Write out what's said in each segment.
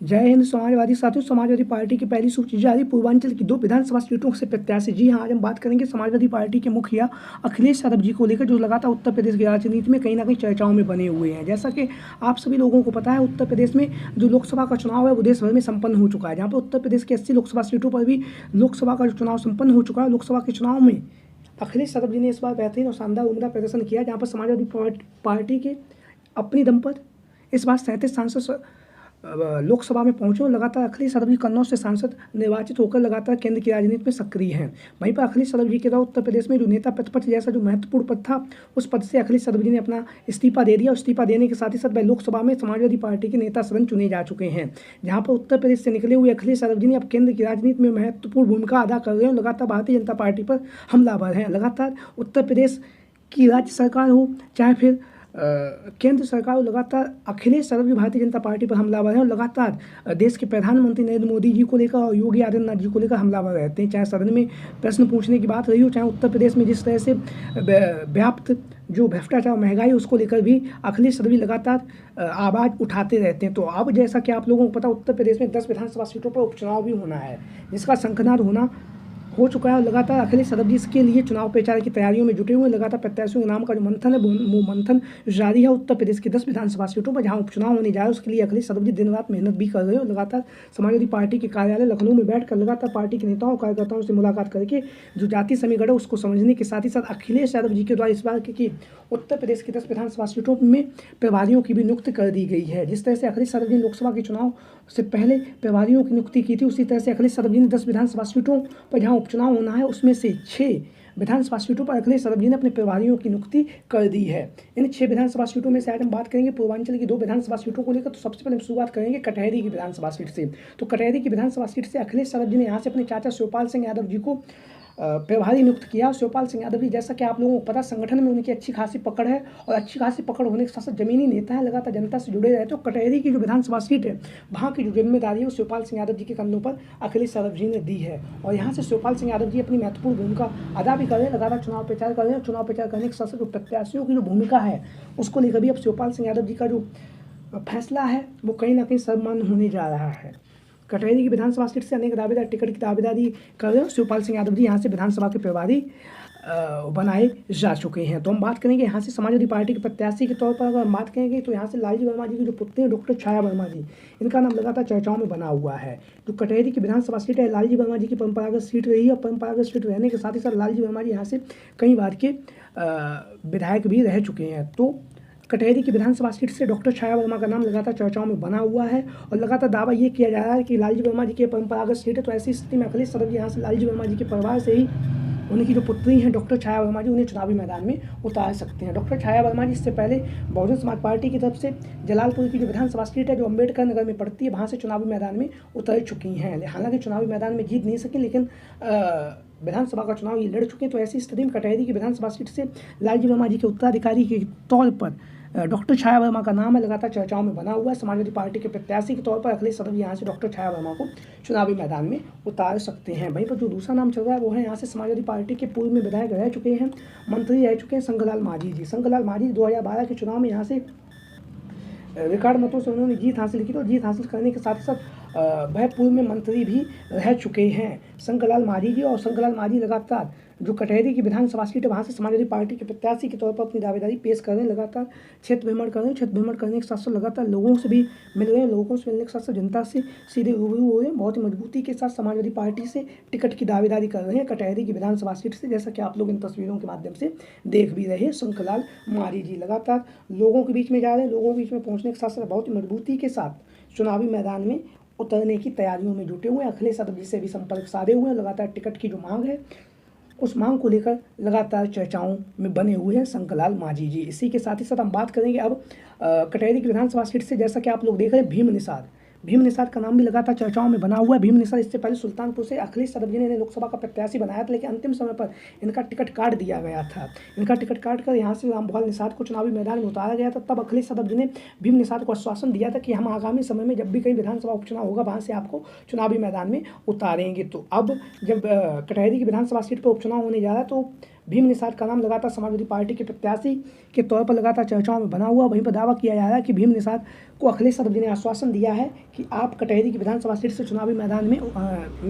जय हिंद समाजवादी साथियों, समाजवादी पार्टी की पहली सूची जारी। पूर्वांचल की 2 विधानसभा सीटों से प्रत्याशी। जी हाँ, आज हम बात करेंगे समाजवादी पार्टी के मुखिया अखिलेश यादव जी को लेकर, जो लगातार उत्तर प्रदेश की राजनीति में कहीं ना कहीं चर्चाओं में बने हुए हैं। जैसा कि आप सभी लोगों को पता है, उत्तर प्रदेश में जो लोकसभा का चुनाव है वो देश भर में संपन्न हो चुका है, जहाँ पर उत्तर प्रदेश की 80 लोकसभा सीटों पर भी लोकसभा का जो चुनाव संपन्न हो चुका है। लोकसभा के चुनाव में अखिलेश यादव जी ने इस बार बेहतरीन और शानदार उम्दा प्रदर्शन किया, जहाँ पर समाजवादी पार्टी के अपनी दम पर इस बार 37 सांसद लोकसभा में पहुंचे और लगातार अखिलेश यादव जी कन्नौज से सांसद निर्वाचित होकर लगातार केंद्र की राजनीति में सक्रिय हैं। वहीं पर अखिलेश यादव जी के द्वारा उत्तर प्रदेश में जो नेता प्रतिपक्ष जैसा जो महत्वपूर्ण पद था, उस पद से अखिलेश यादव जी ने अपना इस्तीफा दे दिया। और इस्तीफा देने के साथ ही साथ वह लोकसभा में समाजवादी पार्टी के नेता सदन चुने जा चुके हैं, जहां पर उत्तर प्रदेश से निकले हुए अखिलेश यादव जी ने अब केंद्र की राजनीति में महत्वपूर्ण भूमिका अदा कर रहे हैं। लगातार भारतीय जनता पार्टी पर हमलावर हैं। लगातार उत्तर प्रदेश की राज्य सरकार हो चाहे फिर केंद्र सरकार लगातार अखिलेश यादव जी भारतीय जनता पार्टी पर हमलावर हैं और लगातार देश के प्रधानमंत्री नरेंद्र मोदी जी को लेकर और योगी आदित्यनाथ जी को लेकर हमलावर रहते हैं। चाहे सदन में प्रश्न पूछने की बात रही हो, चाहे उत्तर प्रदेश में जिस तरह से व्याप्त जो भ्रष्टाचार महंगाई उसको लेकर भी अखिलेश यादव जी लगातार आवाज़ उठाते रहते हैं। तो अब जैसा कि आप लोगों को पता, उत्तर प्रदेश में 10 विधानसभा सीटों पर उपचुनाव भी होना है, जिसका शंखनाद होना हो चुका है। और लगातार अखिलेश यादव जी इसके लिए चुनाव प्रचार की तैयारियों में जुटे हुए। लगातार प्रत्याशियों के नाम का जो मंथन है वो मंथन जारी है उत्तर प्रदेश की 10 विधानसभा सीटों पर, जहां उपचुनाव होने जा रहा है। उसके लिए अखिलेश यादव जी दिन रात मेहनत भी कर रहे हैं और लगातार समाजवादी पार्टी के कार्यालय लखनऊ में बैठकर लगातार पार्टी के नेताओं और कार्यकर्ताओं से मुलाकात करके जो जाति समीकरण है उसको समझने के साथ ही साथ अखिलेश यादव जी के द्वारा इस बार की उत्तर प्रदेश की 10 विधानसभा सीटों में प्रभारियों की भी नियुक्ति कर दी गई है। जिस तरह से अखिलेश यादव जी ने लोकसभा के चुनाव से पहले प्रभारियों की नियुक्ति की थी, उसी तरह से अखिलेश यादव जी ने 10 विधानसभा सीटों पर जहां उपचुनाव होना है उसमें से 6 विधानसभा सीटों पर अखिलेश यादव जी ने अपने प्रभारियों की नियुक्ति कर दी है। इन 6 विधानसभा सीटों में से आज हम बात करेंगे पूर्वांचल की 2 विधानसभा सीटों को लेकर। तो सबसे पहले हम शुरुआत करेंगे कटहरी की विधानसभा सीट से। तो कटहरी की विधानसभा सीट से अखिलेश यादव जी ने यहाँ से अपने चाचा शिवपाल सिंह यादव जी को प्रभारी नियुक्त किया। शिवपाल सिंह यादव जी, जैसा कि आप लोगों को पता, संगठन में उनकी अच्छी खासी पकड़ है और अच्छी खासी पकड़ होने के साथ साथ जमीनी नेता है, लगातार जनता से जुड़े रहते। तो कटहरी की जो विधानसभा सीट है वहाँ की जो जिम्मेदारी है वो शिवपाल सिंह यादव जी के कंधों पर अखिलेश यादव जी ने दी है और यहाँ से शिवपाल सिंह यादव जी अपनी महत्वपूर्ण भूमिका अदा भी कर रहे हैं। लगातार चुनाव प्रचार कर रहे हैं। चुनाव प्रचार करने के साथ साथ जो प्रत्याशियों की जो भूमिका है उसको लेकर भी अब शिवपाल सिंह यादव जी का जो फैसला है वो कहीं ना कहीं सम्मान होने जा रहा है। कटहरी की विधानसभा सीट से अनेक दावेदार टिकट की दावेदारी कर रहे हैं। शिवपाल सिंह यादव जी यहाँ से विधानसभा के प्रभारी बनाए जा चुके हैं। तो हम बात करेंगे यहाँ से समाजवादी पार्टी के प्रत्याशी के तौर पर अगर हम बात करेंगे तो यहाँ से लालजी वर्मा जी की जो पुत्री हैं डॉक्टर छाया वर्मा जी, इनका नाम लगातार चर्चाओं में बना हुआ है। जो कटहरी की विधानसभा सीट है लालजी वर्मा जी की परंपरागत सीट रही है और परंपरागत सीट रहने के साथ ही साथ लालजी वर्मा जी यहाँ से कई बार के विधायक भी रह चुके हैं। तो कटहरी की विधानसभा सीट से डॉक्टर छाया वर्मा का नाम लगातार चर्चाओं में बना हुआ है और लगातार दावा ये किया जा रहा है कि लालजी वर्मा जी की परंपरागत सीट है। तो ऐसी स्थिति में अखिलेश यादव जी यहाँ से लालजी वर्मा जी के परिवार से ही उनकी जो पुत्री हैं डॉक्टर छाया वर्मा जी, उन्हें चुनावी मैदान में उतार सकते हैं। डॉक्टर छाया वर्मा जी इससे पहले बहुजन समाज पार्टी की तरफ से जलालपुर की जो विधानसभा सीट है जो अम्बेडकर नगर में पड़ती है, वहाँ से चुनावी मैदान में उतर चुकी हैं। हालांकि चुनावी मैदान में जीत नहीं सकी, लेकिन विधानसभा का चुनाव ये लड़ चुके हैं। तो ऐसी स्थिति में कटहरी की विधानसभा सीट से लालजी वर्मा जी के उत्तराधिकारी के तौर पर डॉक्टर छाया वर्मा का नाम है लगातार चर्चाओं में बना हुआ है। समाजवादी पार्टी के प्रत्याशी के तौर पर अखिलेश यादव यहाँ से डॉक्टर छाया वर्मा को चुनावी मैदान में उतार सकते हैं। वहीं पर जो दूसरा नाम चल रहा है वो है यहाँ से समाजवादी पार्टी के पूर्व में विधायक रह चुके हैं, मंत्री रह चुके हैं संघलाल मांझी जी। संघलाल मांझी 2012 के चुनाव में यहाँ से रिकॉर्ड मतों से उन्होंने जीत हासिल की। तो जीत हासिल करने के साथ ही साथ वह पूर्व में मंत्री भी रह चुके हैं संघलाल मांझी जी। और संघलाल मांझी लगातार जो कटहरी की विधानसभा सीट है वहाँ से समाजवादी पार्टी के प्रत्याशी के तौर पर अपनी दावेदारी पेश कर रहे हैं। लगातार क्षेत्र भ्रमण कर रहे हैं। क्षेत्र भ्रमण करने के साथ साथ लगातार लोगों से भी मिल रहे हैं। लोगों से मिलने के साथ साथ जनता से सीधे रूबरू हो रहे हैं। बहुत ही मजबूती के साथ समाजवादी पार्टी से टिकट की दावेदारी कर रहे हैं कटहरी की विधानसभा सीट से, जैसा कि आप लोग इन तस्वीरों के माध्यम से देख भी रहे हैं। शंखलाल मांझी जी लगातार लोगों के बीच में जा रहे हैं। लोगों के बीच में पहुँचने के साथ साथ बहुत ही मजबूती के साथ चुनावी मैदान में उतरने की तैयारियों में जुटे हुए हैं। अखिलेश यादव जी से भी संपर्क साधे हुए हैं। लगातार टिकट की जो मांग है उस मांग को लेकर लगातार चर्चाओं में बने हुए हैं शंखलाल मांझी जी। इसी के साथ ही साथ हम बात करेंगे अब कटहरी की विधानसभा सीट से, जैसा कि आप लोग देख रहे हैं भीम निषाद। भीम निषाद का नाम भी लगातार चर्चाओं में बना हुआ है। भीम निषाद इससे पहले सुल्तानपुर से अखिलेश यादव जी ने इन्हें लोकसभा का प्रत्याशी बनाया था, लेकिन अंतिम समय पर इनका टिकट काट दिया गया था। इनका टिकट काट कर यहाँ से रामभुआल निषाद को चुनावी मैदान में उतारा गया था। तब अखिलेश यादव जी ने भीम निषाद को आश्वासन दिया था कि हम आगामी समय में जब भी कहीं विधानसभा उपचुनाव होगा वहाँ से आपको चुनावी मैदान में उतारेंगे। तो अब जब कटहरी की विधानसभा सीट पर उपचुनाव होने जा रहा है तो भीम निषाद का नाम लगातार समाजवादी पार्टी के प्रत्याशी के तौर पर लगातार चर्चाओं में बना हुआ। वहीं पर दावा किया जा रहा है कि भीम निषाद को अखिलेश यादव जी ने आश्वासन दिया है कि आप कटहरी की विधानसभा सीट से चुनावी मैदान में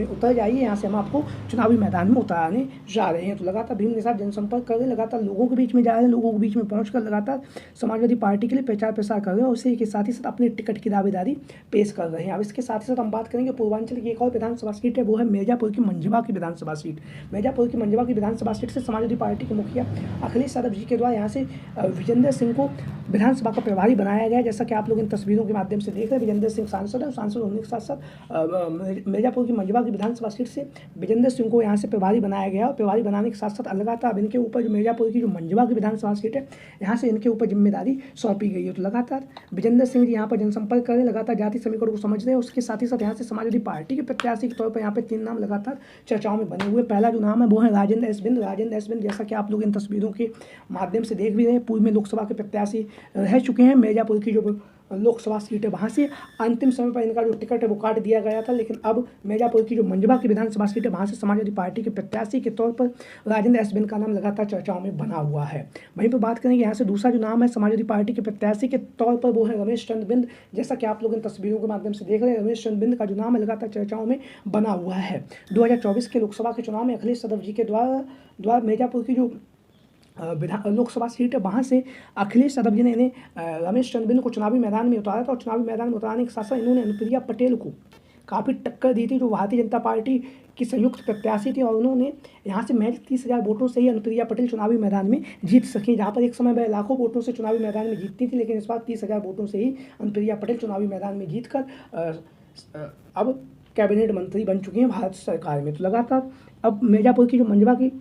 उतर जाइए, यहाँ से हम आपको चुनावी मैदान में उतारने जा रहे हैं। तो लगातार भीम निषाद जनसंपर्क कर रहे हैं, लगातार लोगों के बीच में जा रहे हैं, लोगों के बीच में पहुंचकर लगातार समाजवादी पार्टी के लिए प्रचार प्रसार कर रहे हैं और इसी के साथ ही साथ अपने टिकट की दावेदारी पेश कर रहे हैं। अब इसके साथ ही साथ हम बात करेंगे पूर्वांचल की एक और विधानसभा सीट है, वो है मिर्जापुर की मंझवा की विधानसभा सीट। मिर्जापुर की मंझवा की विधानसभा सीट से समाजवादी पार्टी के मुखिया अखिलेश यादव जी के द्वारा यहाँ से विजेंद्र सिंह को विधानसभा का प्रभारी बनाया गया। जैसा कि आप लोग इन तस्वीरों के माध्यम से देख रहे हैं, विजेंद्र सिंह सांसद है, सांसद होने के साथ साथ मिर्जापुर की मंझवा की विधानसभा सीट से विजेंद्र सिंह को यहाँ से प्रभारी बनाया गया और प्रभारी बनाने के साथ साथ लगातार अब इनके ऊपर जो मिर्जापुर की जो मंझवा की विधानसभा सीट है, यहाँ से इनके ऊपर जिम्मेदारी सौंपी गई है। तो लगातार विजेंद्र सिंह जी यहाँ पर जनसंपर्क कर रहे हैं, लगातार जाति समीकरण को समझ रहे हैं। उसके साथ ही साथ यहाँ से समाजवादी पार्टी के प्रत्याशी के तौर पर यहाँ पे 3 नाम लगातार चर्चाओं में बने हुए। पहला जो नाम है वो है राजेंद्र एस बिंद। राजेंद्र एस बिंद, जैसा कि आप लोग इन तस्वीरों के माध्यम से देख भी रहे हैं, पूर्व में लोकसभा के प्रत्याशी रह चुके हैं। मिर्जापुर की जो लोकसभा सीट है वहाँ से अंतिम समय पर इनका जो टिकट है वो काट दिया गया था, लेकिन अब मिर्जापुर की जो मंझवा की विधानसभा सीट है वहाँ से समाजवादी पार्टी के प्रत्याशी के तौर पर राजेंद्र एस बिंद का नाम लगातार चर्चाओं में बना हुआ है। वहीं पर बात करेंगे यहाँ से दूसरा जो नाम है समाजवादी पार्टी के प्रत्याशी के तौर पर वो है रमेश चंद्र बिंद। जैसा कि आप लोग इन तस्वीरों के माध्यम से देख रहे हैं, रमेश चंद्र बिंद का जो नाम है लगातार चर्चाओं में बना हुआ है। 2024 के लोकसभा के चुनाव में अखिलेश यादव जी के द्वारा मिर्जापुर की जो लोकसभा सीट है वहाँ से अखिलेश यादव जी ने इन्हें रमेश चंद्र बिंद को चुनावी मैदान में उतारा था और चुनावी मैदान में उतारने के साथ साथ इन्होंने अनुप्रिया पटेल को काफ़ी टक्कर दी थी, जो भारतीय जनता पार्टी की संयुक्त प्रत्याशी थी, और उन्होंने यहाँ से महज 30,000 वोटों से ही अनुप्रिया पटेल चुनावी मैदान में जीत सकी। जहाँ पर एक समय वह लाखों वोटों से चुनावी मैदान में जीतती थी, लेकिन इस बार 30,000 वोटों से ही अनुप्रिया पटेल चुनावी मैदान में जीत कर अब कैबिनेट मंत्री बन चुकी हैं भारत सरकार में। तो लगातार अब मिर्जापुर की जो मंझवा की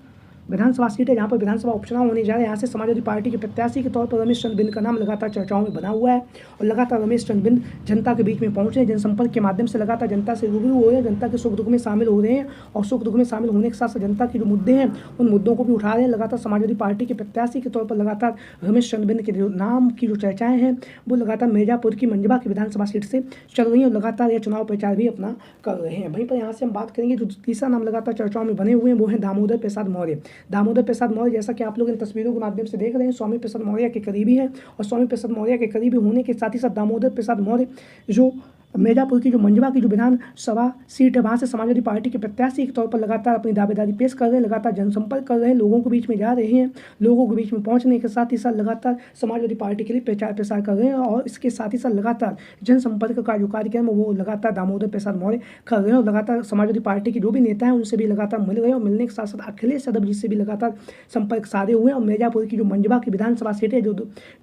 विधानसभा सीट है, जहाँ पर विधानसभा उपचुनाव होने जा रहे हैं, यहाँ से समाजवादी पार्टी के प्रत्याशी के तौर पर रमेश चंद्र बिंद का नाम लगातार चर्चाओं में बना हुआ है और लगातार रमेश चंद्र बिंद जनता के बीच में पहुंच रहे हैं, जनसंपर्क के माध्यम से लगातार जनता से रूबरू हो रहे हैं, जनता के सुख दुख में शामिल हो रहे हैं और सुख दुख में शामिल होने के साथ साथ जनता के जो मुद्दे हैं उन मुद्दों को भी उठा रहे हैं। लगातार समाजवादी पार्टी के प्रत्याशी के तौर पर लगातार रमेश चंद्र बिंद के जो नाम की जो चर्चाएँ हैं वो लगातार मिर्जापुर की मंझवा की विधानसभा सीट से चल रही हैं और लगातार यह चुनाव प्रचार भी अपना कर रहे हैं। वहीं पर यहाँ से हम बात करेंगे, जो तीसरा नाम लगातार चर्चाओं में बने हुए हैं वो है दामोदर प्रसाद मौर्य। दामोदर प्रसाद मौर्य, जैसा कि आप लोग इन तस्वीरों के माध्यम से देख रहे हैं, स्वामी प्रसाद मौर्य के करीबी हैं और स्वामी प्रसाद मौर्य के करीबी होने के साथ ही साथ दामोदर प्रसाद मौर्य जो मिर्जापुर की जो मंझवा की जो विधानसभा सीट है वहाँ से समाजवादी पार्टी के प्रत्याशी के तौर पर लगातार अपनी दावेदारी पेश कर रहे हैं, लगातार जनसंपर्क कर रहे हैं, लोगों के बीच में जा रहे हैं, लोगों के बीच में पहुँचने के साथ ही साथ लगातार समाजवादी पार्टी के लिए प्रचार प्रसार कर रहे हैं और इसके साथ ही साथ लगातार जनसंपर्क का जो कार्यक्रम है वो लगातार दामोदर प्रसाद मौर्य कर रहे हैं और लगातार समाजवादी पार्टी के जो भी नेता हैं उनसे भी लगातार मिल रहे हैं और मिलने के साथ साथ अखिलेश यादव जी से भी लगातार संपर्क साधे हुए हैं। और मिर्जापुर की जो मंझवा की विधानसभा सीट है, जो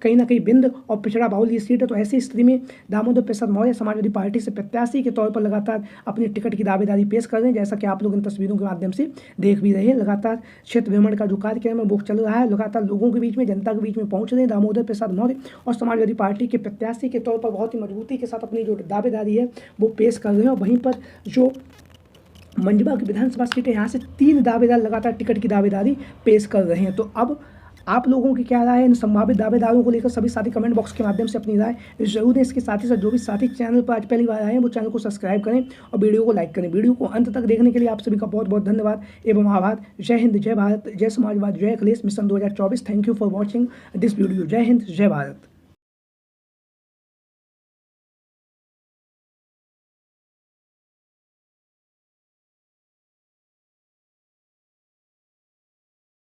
कहीं ना कहीं बिंद और पिछड़ा बाहुल ये सीट है, तो ऐसी स्थिति में दामोदर प्रसाद मौर्य समाजवादी पार्टी से प्रत्याशी के तौर पर लगातार अपनी टिकट की दावेदारी पेश कर रहे हैं, जैसा कि आप लोग इन तस्वीरों के माध्यम से देख भी रहे हैं। लगातार क्षेत्र भ्रमण का जो कार्यक्रम है वो चल रहा है, लगातार लोगों के बीच में, जनता के बीच में पहुंच रहे हैं दामोदर प्रसाद मौर्य और समाजवादी पार्टी के प्रत्याशी के तौर पर बहुत ही मजबूती के साथ अपनी जो दावेदारी है वो पेश कर रहे हैं। और वहीं पर जो मंझवा की विधानसभा सीट है, यहाँ से 3 दावेदार लगातार टिकट की दावेदारी पेश कर रहे हैं। तो अब आप लोगों की क्या राय है इन संभावित दावेदारों को लेकर? सभी साथी कमेंट बॉक्स के माध्यम से अपनी राय जरूर दें। इसके साथ ही साथ जो भी साथी चैनल पर आज पहली बार आए हैं वो चैनल को सब्सक्राइब करें और वीडियो को लाइक करें। वीडियो को अंत तक देखने के लिए आप सभी का बहुत बहुत धन्यवाद एवं आभार। जय हिंद, जय भारत, जय समाजवाद, जय Akhilesh mission 2024। Thank you for watching this video. जय हिंद, जय भारत।